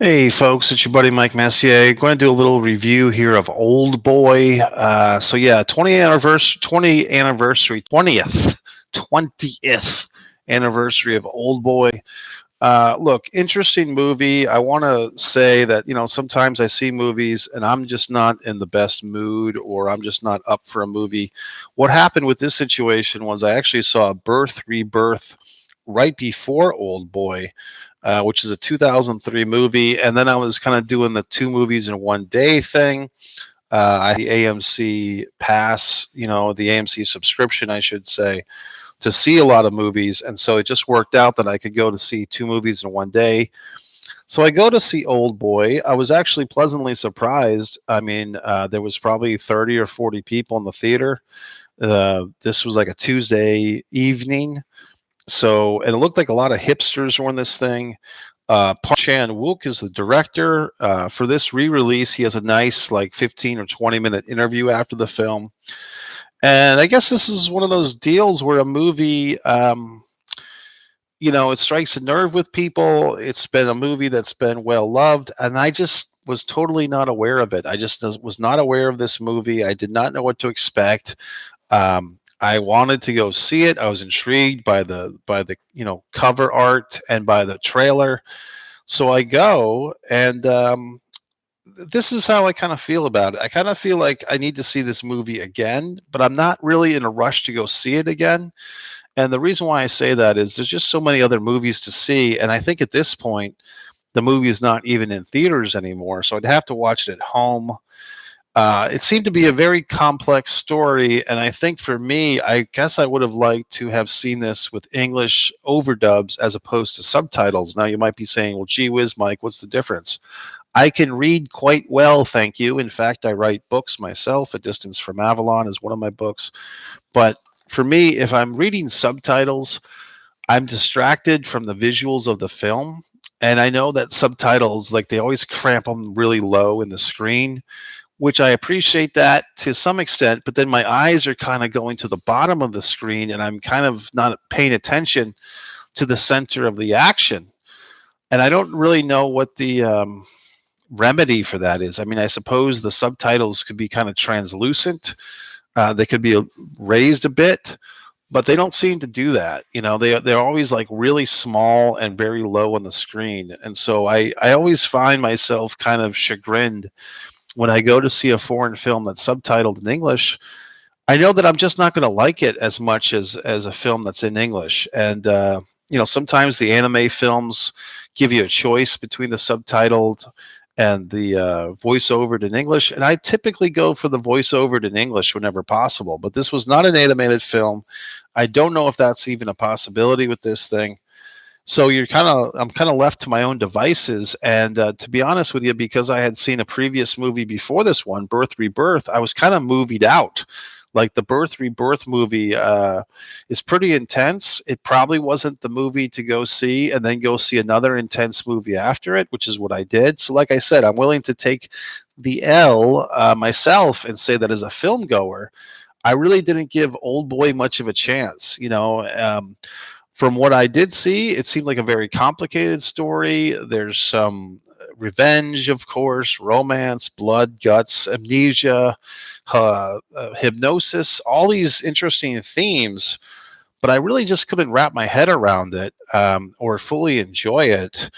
Hey folks, it's your buddy Mike Messier. Going to do a little review here of Old Boy. So yeah, 20th anniversary of Old Boy. Look, interesting movie. I want to say that sometimes I see movies and I'm just not in the best mood, or I'm just not up for a movie. What happened with this situation was I actually saw Birth Rebirth right before Old Boy, which is a 2003 movie. And then I was kind of doing the two movies in one day thing. I had the AMC pass, the AMC subscription, I should say, to see a lot of movies. And so it just worked out that I could go to see two movies in one day. So I go to see Old Boy. I was actually pleasantly surprised. I mean, there was probably 30 or 40 people in the theater. This was like a Tuesday evening. So, and it looked like a lot of hipsters were in this thing. Park Chan Wook is the director. For this re-release, he has a nice like 15 or 20-minute interview after the film. And I guess this is one of those deals where a movie, it strikes a nerve with people. It's been a movie that's been well loved, and I just was totally not aware of it. I just was not aware of this movie. I did not know what to expect. I wanted to go see it. I was intrigued by the cover art and by the trailer. So I go, and this is how I kind of feel about it. I kind of feel like I need to see this movie again, but I'm not really in a rush to go see it again. And the reason why I say that is there's just so many other movies to see, and I think at this point the movie is not even in theaters anymore, so I'd have to watch it at home. It seemed to be a very complex story, and I think for me, I guess I would have liked to have seen this with English overdubs as opposed to subtitles. Now, you might be saying, well, gee whiz, Mike, what's the difference? I can read quite well, thank you. In fact, I write books myself. A Distance from Avalon is one of my books. But for me, if I'm reading subtitles, I'm distracted from the visuals of the film. And I know that subtitles, like they always cramp them really low in the screen, which I appreciate that to some extent, but then my eyes are kind of going to the bottom of the screen and I'm kind of not paying attention to the center of the action. And I don't really know what the remedy for that is. I mean, I suppose the subtitles could be kind of translucent, they could be raised a bit, but they don't seem to do that. They're always like really small and very low on the screen. And so I always find myself kind of chagrined when I go to see a foreign film that's subtitled in English. I know that I'm just not going to like it as much as a film that's in English. And sometimes the anime films give you a choice between the subtitled and the voiceovered in English, and I typically go for the voiceovered in English whenever possible. But this was not an animated film. I don't know if that's even a possibility with this thing. So I'm kind of left to my own devices. And to be honest with you, because I had seen a previous movie before this one, Birth Rebirth, I was kind of movied out. Like the Birth Rebirth movie is pretty intense. It probably wasn't the movie to go see and then go see another intense movie after it, which is what I did. So, like I said, I'm willing to take the L myself and say that as a film goer, I really didn't give Old Boy much of a chance. From what I did see, it seemed like a very complicated story. There's some revenge, of course, romance, blood, guts, amnesia, hypnosis, all these interesting themes. But I really just couldn't wrap my head around it or fully enjoy it.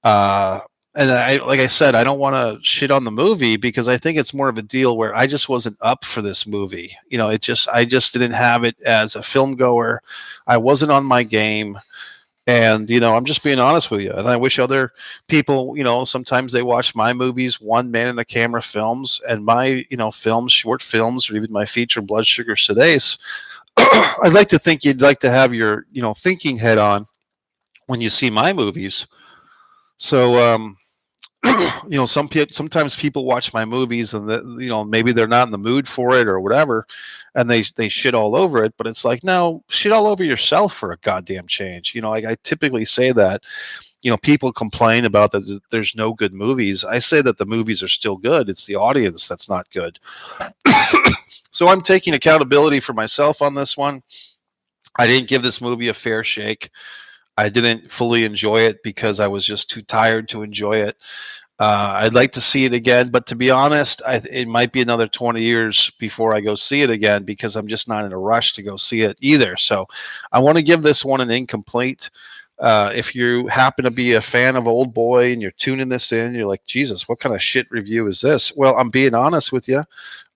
Uh, and like I said, I don't want to shit on the movie because I think it's more of a deal where I just wasn't up for this movie. I just didn't have it as a film goer. I wasn't on my game. And, I'm just being honest with you. And I wish other people, sometimes they watch my movies, one man in a camera films, and my, films, short films, or even my feature, Blood Sugar Sedase. I'd like to think you'd like to have your, thinking head on when you see my movies. So, sometimes people watch my movies and maybe they're not in the mood for it or whatever, and they shit all over it. But it's like, no, shit all over yourself for a goddamn change. Like I typically say that. People complain about that there's no good movies. I say that the movies are still good. It's the audience that's not good. So I'm taking accountability for myself on this one. I didn't give this movie a fair shake. I didn't fully enjoy it because I was just too tired to enjoy it. I'd like to see it again, but to be honest, it might be another 20 years before I go see it again because I'm just not in a rush to go see it either. So I want to give this one an incomplete. If you happen to be a fan of Old Boy and you're tuning this in, you're like, Jesus, what kind of shit review is this? Well, I'm being honest with you.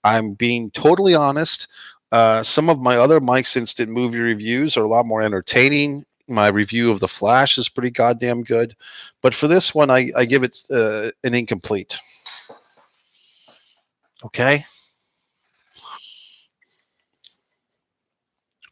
I'm being totally honest. Some of my other Mike's Instant Movie reviews are a lot more entertaining. My review of The Flash is pretty goddamn good. But for this one, I give it an incomplete. Okay.